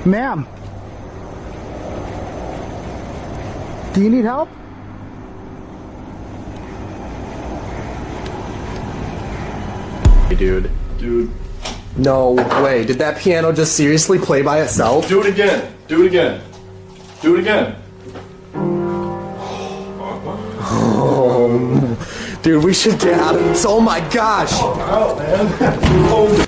Ma'am, do you need help? Dude. No way. Did that piano just seriously play by itself? Do it again. Do it again. Do it again. Dude, we should get out of this. Oh my gosh. Out, man.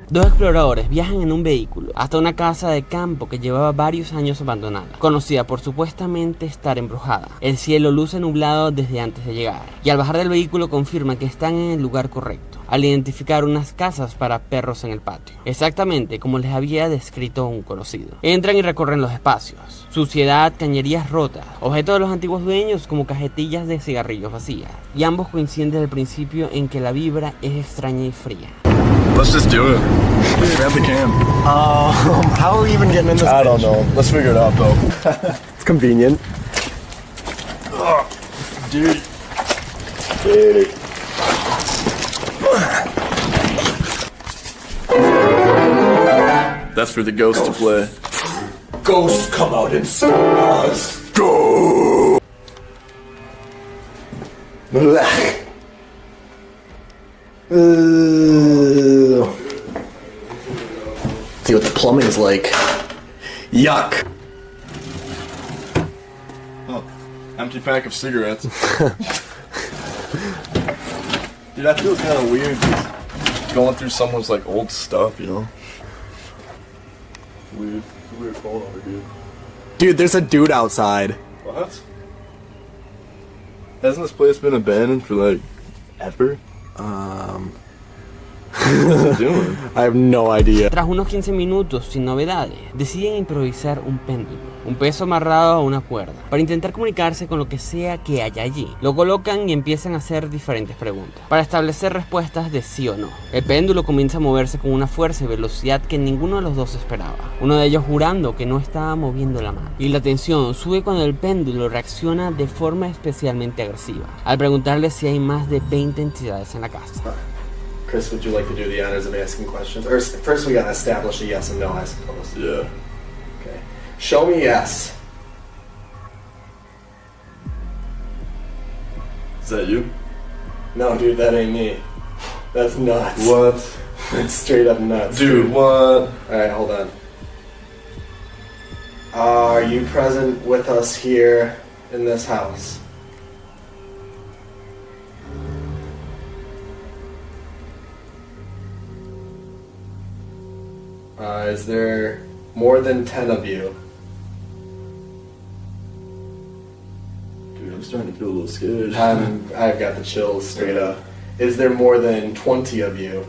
Dos exploradores viajan en un vehículo hasta una casa de campo que llevaba varios años abandonada, conocida por supuestamente estar embrujada. El cielo luce nublado desde antes de llegar, y al bajar del vehículo confirman que están en el lugar correcto, al identificar unas casas para perros en el patio, exactamente como les había descrito un conocido. Entran y recorren los espacios. Suciedad, cañerías rotas, objetos de los antiguos dueños como cajetillas de cigarrillos vacías, y ambos coinciden desde el principio en que la vibra es extraña y fría. Let's just do it. Grab the cam. How are we even getting in this? I don't know. Let's figure it out, though. It's convenient. Dude. That's for the ghost to play. Ghosts come out and save us. Go! See what the plumbing's like. Yuck. Oh, empty pack of cigarettes. Dude, I feel kind of weird just going through someone's like old stuff, you know? Weird. Weird phone over here. Dude, there's a dude outside. What? Hasn't this place been abandoned for like ever? What's it doing? I have no idea. Tras unos 15 minutos sin novedades, deciden improvisar un péndulo, un peso amarrado a una cuerda, para intentar comunicarse con lo que sea que haya allí. Lo colocan y empiezan a hacer diferentes preguntas, para establecer respuestas de sí o no. El péndulo comienza a moverse con una fuerza y velocidad que ninguno de los dos esperaba, uno de ellos jurando que no estaba moviendo la mano. Y la tensión sube cuando el péndulo reacciona de forma especialmente agresiva, al preguntarle si hay más de 20 entidades en la casa. Chris, would you like to do the honors of asking questions? Or first we gotta establish a yes and no, I suppose. Yeah. Okay. Show me yes. Is that you? No, dude, that ain't me. That's nuts. What? It's straight up nuts. Dude, what? Alright, hold on. Are you present with us here in this house? Is there more than 10 of you? Dude, I'm starting to feel a little scared. I've got the chills straight up. Is there more than 20 of you?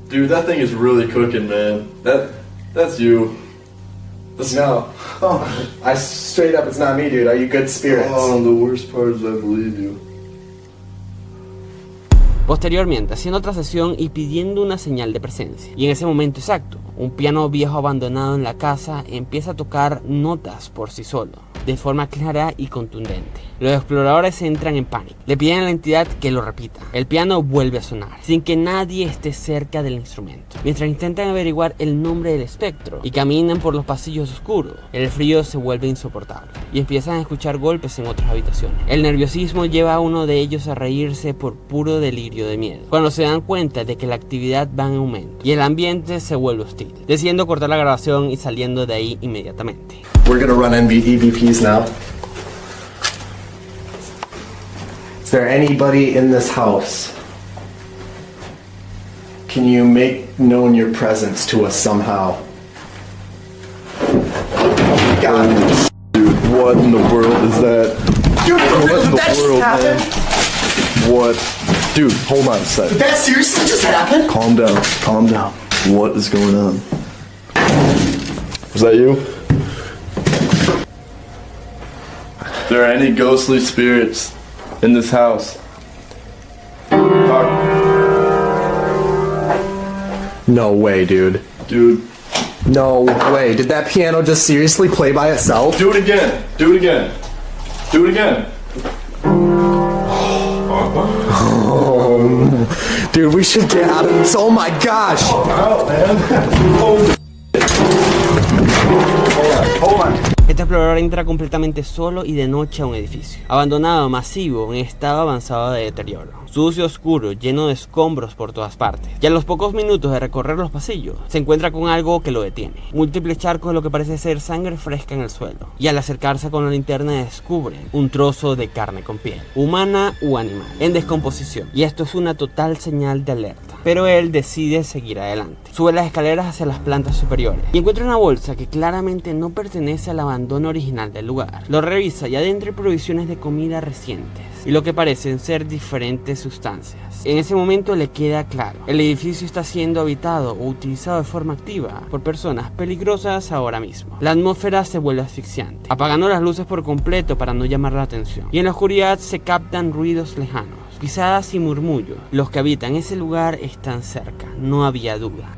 Dude, that thing is really cooking, man. That's you. No. Oh, straight up, it's not me, dude. Are you good spirits? Oh, the worst part is I believe you. Posteriormente, haciendo otra sesión y pidiendo una señal de presencia. Y en ese momento exacto, un piano viejo abandonado en la casa empieza a tocar notas por sí solo, de forma clara y contundente. Los exploradores entran en pánico. Le piden a la entidad que lo repita. El piano vuelve a sonar, sin que nadie esté cerca del instrumento. Mientras intentan averiguar el nombre del espectro y caminan por los pasillos oscuros, el frío se vuelve insoportable y empiezan a escuchar golpes en otras habitaciones. El nerviosismo lleva a uno de ellos a reírse por puro delirio de miedo, cuando se dan cuenta de que la actividad va en aumento y el ambiente se vuelve hostil, decidiendo cortar la grabación y saliendo de ahí inmediatamente. We're gonna run EVPs now. Is there anybody in this house? Can you make known your presence to us somehow? God. Dude, what in the world is that? Dude, What in the that just world, happened? man? What? Dude, hold on a sec. Did that seriously just happen? Calm down. Calm down. What is going on? Was that you? There are any ghostly spirits in this house? No way, dude. Dude, No way. Did that piano just seriously play by itself? do it again. Do it again. Do it again. Dude, we should get out of this. Oh my gosh! Este explorador entra completamente solo y de noche a un edificio abandonado, masivo, en estado avanzado de deterioro, sucio, oscuro, lleno de escombros por todas partes. Y a los pocos minutos de recorrer los pasillos, se encuentra con algo que lo detiene: múltiples charcos de lo que parece ser sangre fresca en el suelo. Y al acercarse con la linterna descubre un trozo de carne con piel, humana u animal, en descomposición. Y esto es una total señal de alerta. Pero él decide seguir adelante. Sube las escaleras hacia las plantas superiores y encuentra una bolsa que claramente no pertenece al abandono original del lugar. Lo revisa y adentro hay provisiones de comida recientes y lo que parecen ser diferentes sustancias. En ese momento le queda claro: el edificio está siendo habitado o utilizado de forma activa por personas peligrosas ahora mismo. La atmósfera se vuelve asfixiante, apagando las luces por completo para no llamar la atención, y en la oscuridad se captan ruidos lejanos, pisadas y murmullos. Los que habitan ese lugar están cerca, no había duda.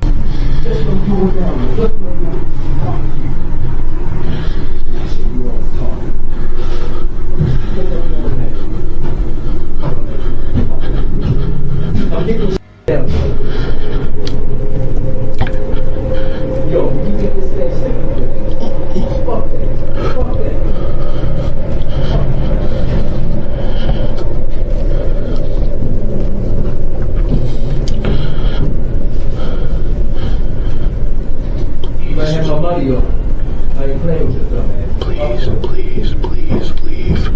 Please, please, please leave.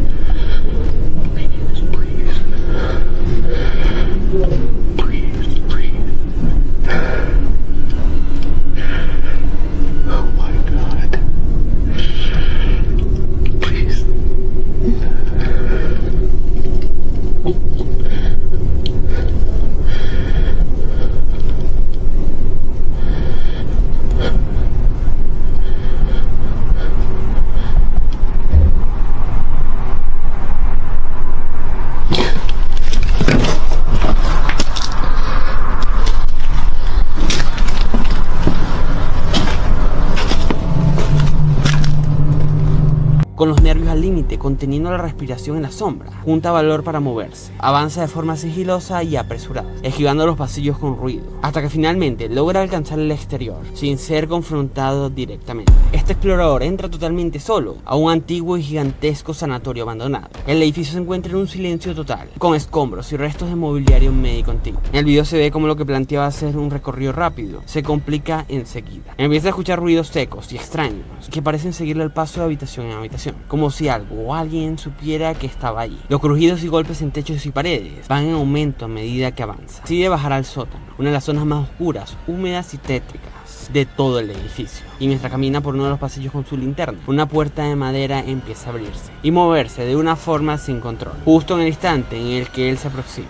Please, please. Please, please. Oh my God. Please. Con los nervios al límite, conteniendo la respiración en la sombra, junta valor para moverse, avanza de forma sigilosa y apresurada, esquivando los pasillos con ruido, hasta que finalmente logra alcanzar el exterior, sin ser confrontado directamente. Este explorador entra totalmente solo a un antiguo y gigantesco sanatorio abandonado. El edificio se encuentra en un silencio total, con escombros y restos de mobiliario médico antiguo. En el video se ve como lo que planteaba ser un recorrido rápido se complica enseguida. Empieza a escuchar ruidos secos y extraños que parecen seguirle el paso de habitación en habitación, como si algo o alguien supiera que estaba allí. Los crujidos y golpes en techos y paredes van en aumento a medida que avanza. Decide bajar al sótano, una de las zonas más oscuras, húmedas y tétricas de todo el edificio. Y mientras camina por uno de los pasillos con su linterna, una puerta de madera empieza a abrirse y moverse de una forma sin control, justo en el instante en el que él se aproxima.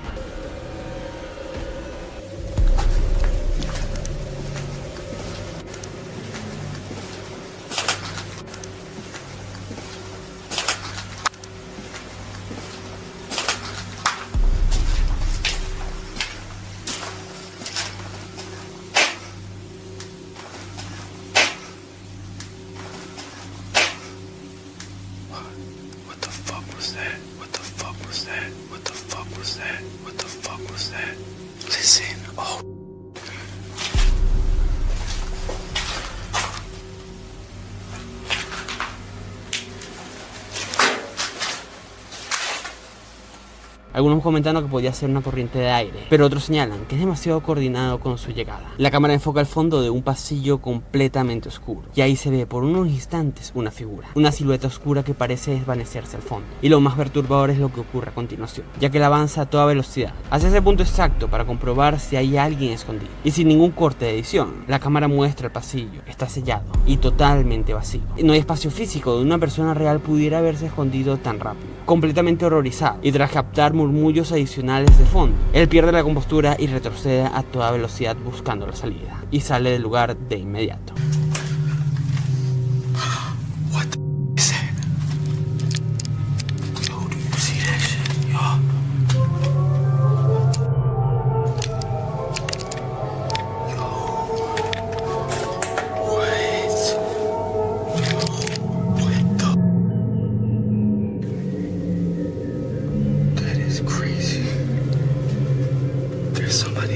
What the fuck was that? What the fuck was that? What the fuck was that? What the fuck was that? Listen. Oh. Algunos comentando que podía ser una corriente de aire, pero otros señalan que es demasiado coordinado con su llegada. La cámara enfoca el fondo de un pasillo completamente oscuro, y ahí se ve por unos instantes una figura, una silueta oscura que parece desvanecerse al fondo. Y lo más perturbador es lo que ocurre a continuación, ya que él avanza a toda velocidad hacia ese punto exacto para comprobar si hay alguien escondido. Y sin ningún corte de edición, la cámara muestra el pasillo, está sellado y totalmente vacío. No hay espacio físico donde una persona real pudiera haberse escondido tan rápido. Completamente horrorizado, y tras captar murmullos adicionales de fondo, él pierde la compostura y retrocede a toda velocidad buscando la salida, y sale del lugar de inmediato. What the is that? Yo, do you see that shit? Yo. Somebody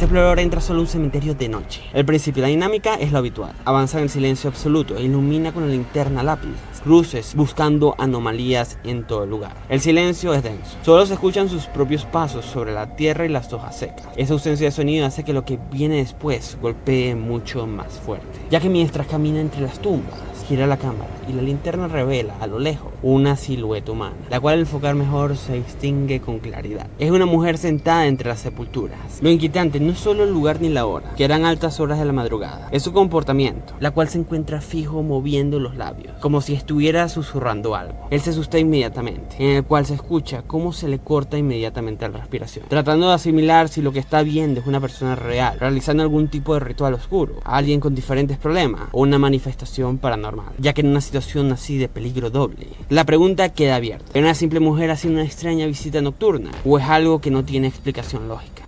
Este explorador entra solo a un cementerio de noche. El principio de la dinámica es lo habitual. Avanza en silencio absoluto e ilumina con la linterna lápiz cruces buscando anomalías en todo el lugar. El silencio es denso. Solo se escuchan sus propios pasos sobre la tierra y las hojas secas. Esa ausencia de sonido hace que lo que viene después golpee mucho más fuerte, ya que mientras camina entre las tumbas, gira la cámara y la linterna revela a lo lejos una silueta humana, la cual al enfocar mejor se distingue con claridad. Es una mujer sentada entre las sepulturas. Lo inquietante no es solo el lugar ni la hora, que eran altas horas de la madrugada, es su comportamiento, la cual se encuentra fijo moviendo los labios, como si estuviera susurrando algo. Él se asusta inmediatamente, en el cual se escucha cómo se le corta inmediatamente la respiración, tratando de asimilar si lo que está viendo es una persona real, realizando algún tipo de ritual oscuro, alguien con diferentes problemas o una manifestación paranormal, ya que en una situación así de peligro doble, la pregunta queda abierta. ¿Es una simple mujer haciendo una extraña visita nocturna o es algo que no tiene explicación lógica?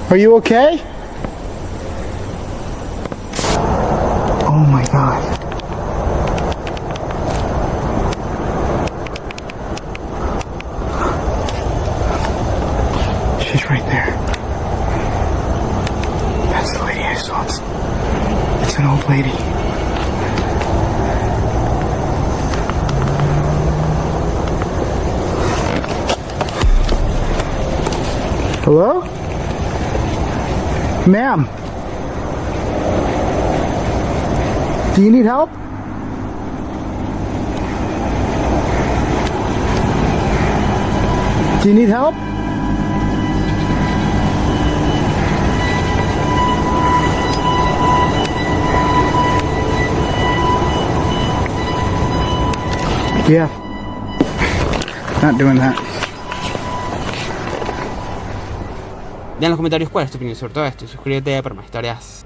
Are you okay? Oh my God. She's right there. That's the lady I saw. It's an old lady. Hello? Ma'am, do you need help? Do you need help? Yeah. Not doing that. Deja en los comentarios cuál es tu opinión sobre todo esto y suscríbete para más historias.